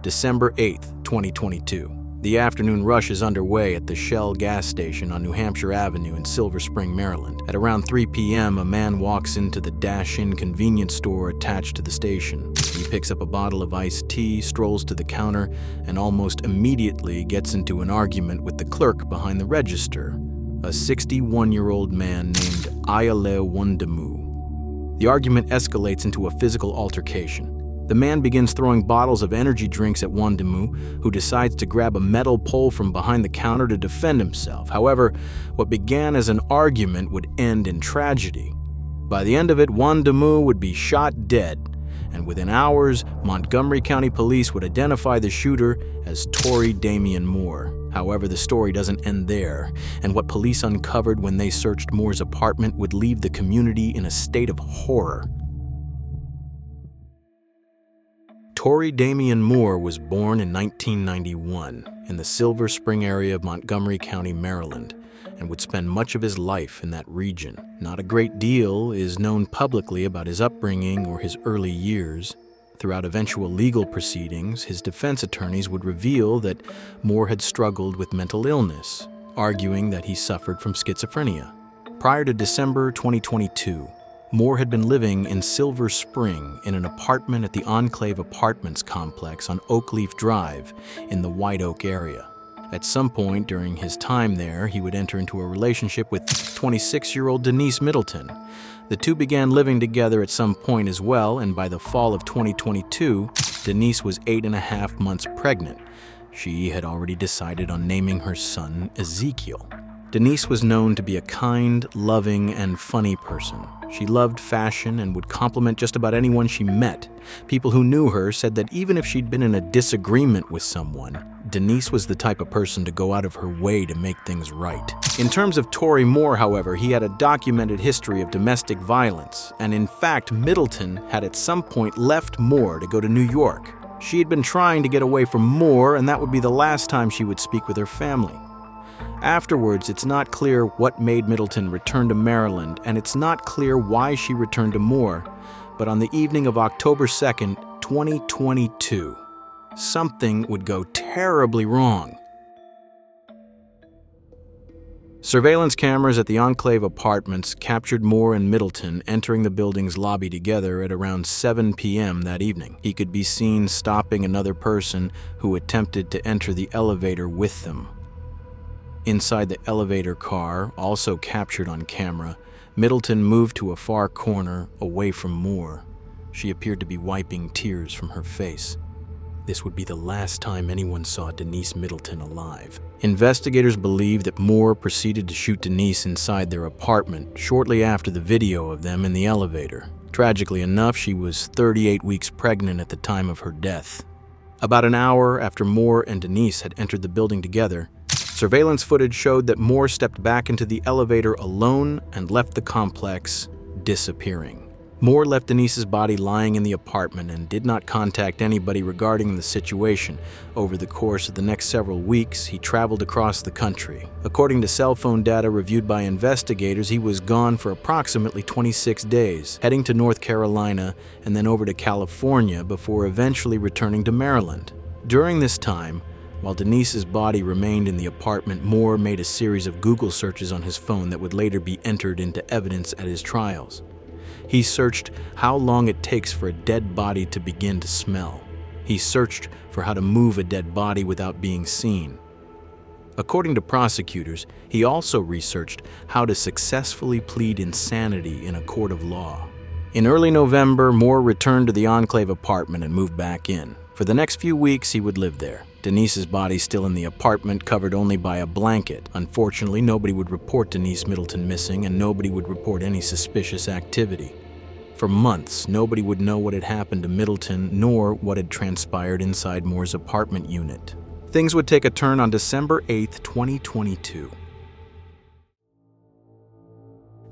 December 8th, 2022. The afternoon rush is underway at the Shell gas station on New Hampshire Avenue in Silver Spring, Maryland. At around 3 p.m., a man walks into the dash-in convenience store attached to the station. He picks up a bottle of iced tea, strolls to the counter, and almost immediately gets into an argument with the clerk behind the register, a 61-year-old man named Warden. The argument escalates into a physical altercation. The man begins throwing bottles of energy drinks at Warden, who decides to grab a metal pole from behind the counter to defend himself. However, what began as an argument would end in tragedy. By the end of it, Warden would be shot dead, and within hours, Montgomery County Police would identify the shooter as Torrey Damien Moore. However, the story doesn't end there, and what police uncovered when they searched Moore's apartment would leave the community in a state of horror. Torrey Damien Moore was born in 1991 in the Silver Spring area of Montgomery County, Maryland, and would spend much of his life in that region. Not a great deal is known publicly about his upbringing or his early years. Throughout eventual legal proceedings, his defense attorneys would reveal that Moore had struggled with mental illness, arguing that he suffered from schizophrenia. Prior to December 2022, Moore had been living in Silver Spring in an apartment at the Enclave Apartments complex on Oakleaf Drive in the White Oak area. At some point during his time there, he would enter into a relationship with 26-year-old Denise Middleton. The two began living together at some point as well, and by the fall of 2022, Denise was 8.5 months pregnant. She had already decided on naming her son Ezekiel. Denise was known to be a kind, loving, and funny person. She loved fashion and would compliment just about anyone she met. People who knew her said that even if she'd been in a disagreement with someone, Denise was the type of person to go out of her way to make things right. In terms of Torrey Moore, however, he had a documented history of domestic violence, and in fact, Middleton had at some point left Moore to go to New York. She had been trying to get away from Moore, and that would be the last time she would speak with her family. Afterwards, it's not clear what made Middleton return to Maryland, and it's not clear why she returned to Moore, but on the evening of October 2nd, 2022, something would go terribly wrong. Surveillance cameras at the Enclave Apartments captured Moore and Middleton entering the building's lobby together at around 7 p.m. that evening. He could be seen stopping another person who attempted to enter the elevator with them. Inside the elevator car, also captured on camera, Middleton moved to a far corner away from Moore. She appeared to be wiping tears from her face. This would be the last time anyone saw Denise Middleton alive. Investigators believe that Moore proceeded to shoot Denise inside their apartment shortly after the video of them in the elevator. Tragically enough, she was 38 weeks pregnant at the time of her death. About an hour after Moore and Denise had entered the building together, surveillance footage showed that Moore stepped back into the elevator alone and left the complex, disappearing. Moore left Denise's body lying in the apartment and did not contact anybody regarding the situation. Over the course of the next several weeks, he traveled across the country. According to cell phone data reviewed by investigators, he was gone for approximately 26 days, heading to North Carolina and then over to California before eventually returning to Maryland. During this time, while Denise's body remained in the apartment, Moore made a series of Google searches on his phone that would later be entered into evidence at his trials. He searched how long it takes for a dead body to begin to smell. He searched for how to move a dead body without being seen. According to prosecutors, he also researched how to successfully plead insanity in a court of law. In early November, Moore returned to the Enclave apartment and moved back in. For the next few weeks, he would live there. Denise's body still in the apartment, covered only by a blanket. Unfortunately, nobody would report Denise Middleton missing, and nobody would report any suspicious activity. For months, nobody would know what had happened to Middleton, nor what had transpired inside Moore's apartment unit. Things would take a turn on December 8th, 2022.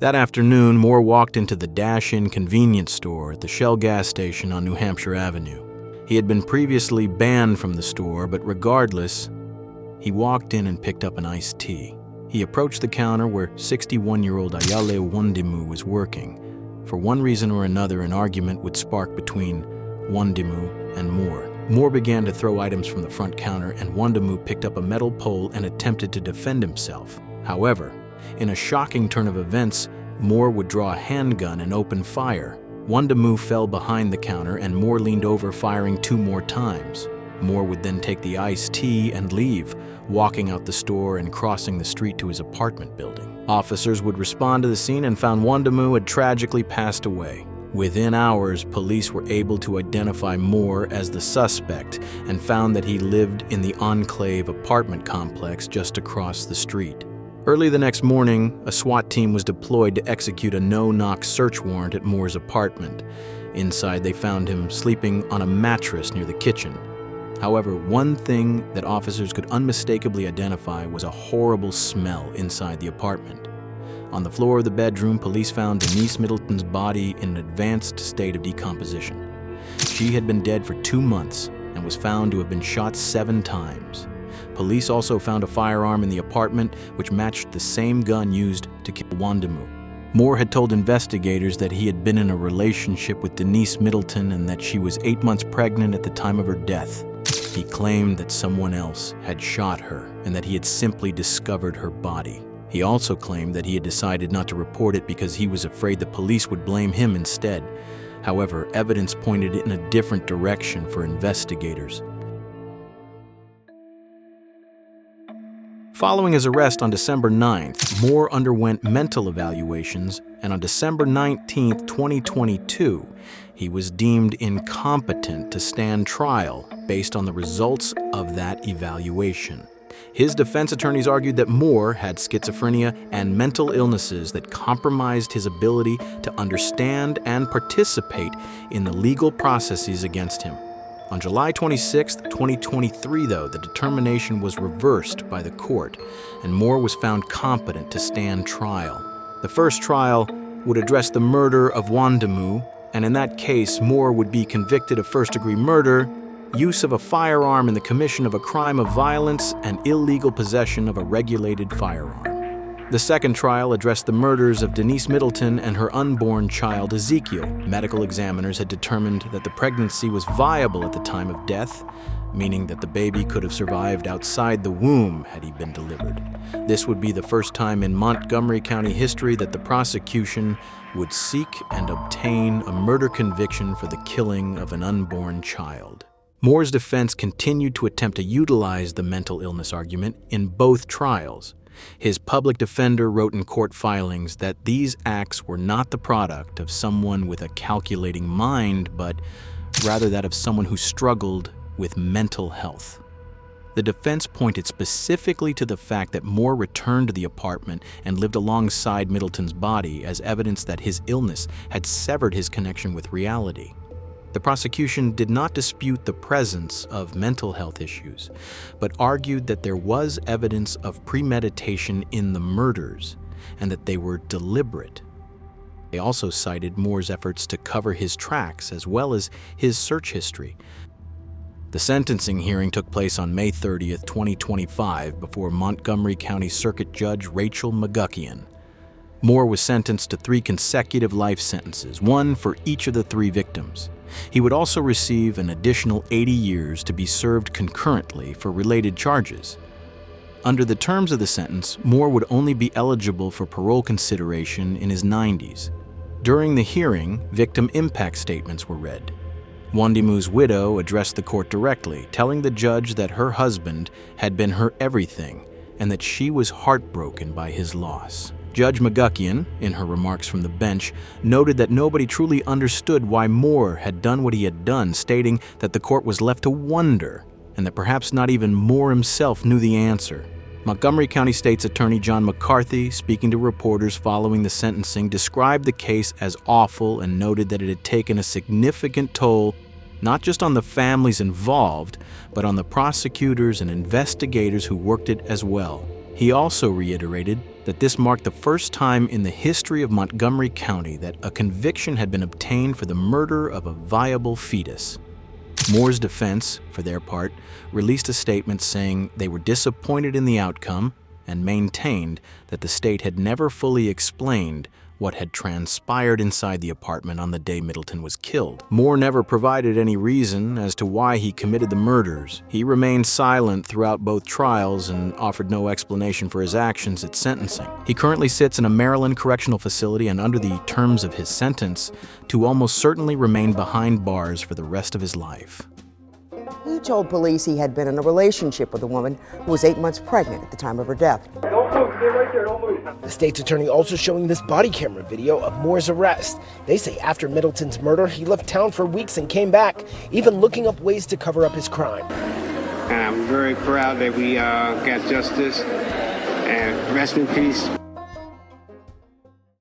That afternoon, Moore walked into the dash-in convenience store at the Shell gas station on New Hampshire Avenue. He had been previously banned from the store, but regardless, he walked in and picked up an iced tea. He approached the counter where 61-year-old Warden was working. For one reason or another, an argument would spark between Warden and Moore. Moore began to throw items from the front counter, and Wondimu picked up a metal pole and attempted to defend himself. However, in a shocking turn of events, Moore would draw a handgun and open fire. Wondimu fell behind the counter, and Moore leaned over, firing 2 more times. Moore would then take the iced tea and leave, walking out the store and crossing the street to his apartment building. Officers would respond to the scene and found Wondimu had tragically passed away. Within hours, police were able to identify Moore as the suspect and found that he lived in the Enclave apartment complex just across the street. Early the next morning, a SWAT team was deployed to execute a no-knock search warrant at Moore's apartment. Inside, they found him sleeping on a mattress near the kitchen. However, one thing that officers could unmistakably identify was a horrible smell inside the apartment. On the floor of the bedroom, police found Denise Middleton's body in an advanced state of decomposition. She had been dead for 2 months and was found to have been shot 7 times. Police also found a firearm in the apartment which matched the same gun used to kill Wondimu. Moore had told investigators that he had been in a relationship with Denise Middleton and that she was 8 months pregnant at the time of her death. He claimed that someone else had shot her and that he had simply discovered her body. He also claimed that he had decided not to report it because he was afraid the police would blame him instead. However, evidence pointed in a different direction for investigators. Following his arrest on December 9th, Moore underwent mental evaluations, and on December 19, 2022, he was deemed incompetent to stand trial based on the results of that evaluation. His defense attorneys argued that Moore had schizophrenia and mental illnesses that compromised his ability to understand and participate in the legal processes against him. On July 26, 2023, though, the determination was reversed by the court, and Moore was found competent to stand trial. The first trial would address the murder of Wondimu, and in that case, Moore would be convicted of first-degree murder, use of a firearm in the commission of a crime of violence, and illegal possession of a regulated firearm. The second trial addressed the murders of Denise Middleton and her unborn child Ezekiel. Medical examiners had determined that the pregnancy was viable at the time of death, meaning that the baby could have survived outside the womb had he been delivered. This would be the first time in Montgomery County history that the prosecution would seek and obtain a murder conviction for the killing of an unborn child. Moore's defense continued to attempt to utilize the mental illness argument in both trials. His public defender wrote in court filings that these acts were not the product of someone with a calculating mind, but rather that of someone who struggled with mental health. The defense pointed specifically to the fact that Moore returned to the apartment and lived alongside Middleton's body as evidence that his illness had severed his connection with reality. The prosecution did not dispute the presence of mental health issues, but argued that there was evidence of premeditation in the murders and that they were deliberate. They also cited Moore's efforts to cover his tracks as well as his search history. The sentencing hearing took place on May 30, 2025, before Montgomery County Circuit Judge Rachel McGuckian. Moore was sentenced to 3 consecutive life sentences, one for each of the 3 victims. He would also receive an additional 80 years to be served concurrently for related charges. Under the terms of the sentence, Moore would only be eligible for parole consideration in his 90s. During the hearing, victim impact statements were read. Wondimu's widow addressed the court directly, telling the judge that her husband had been her everything and that she was heartbroken by his loss. Judge McGuckian, in her remarks from the bench, noted that nobody truly understood why Moore had done what he had done, stating that the court was left to wonder and that perhaps not even Moore himself knew the answer. Montgomery County State's Attorney John McCarthy, speaking to reporters following the sentencing, described the case as awful and noted that it had taken a significant toll not just on the families involved, but on the prosecutors and investigators who worked it as well. He also reiterated that this marked the first time in the history of Montgomery County that a conviction had been obtained for the murder of a viable fetus. Moore's defense, for their part, released a statement saying they were disappointed in the outcome and maintained that the state had never fully explained what had transpired inside the apartment on the day Middleton was killed. Moore never provided any reason as to why he committed the murders. He remained silent throughout both trials and offered no explanation for his actions at sentencing. He currently sits in a Maryland correctional facility and under the terms of his sentence to almost certainly remain behind bars for the rest of his life. He told police he had been in a relationship with a woman who was 8 months pregnant at the time of her death. Don't move, stay right there, don't move. The state's attorney also showing this body camera video of Moore's arrest. They say after Middleton's murder, he left town for weeks and came back, even looking up ways to cover up his crime. And I'm very proud that we got justice, and rest in peace.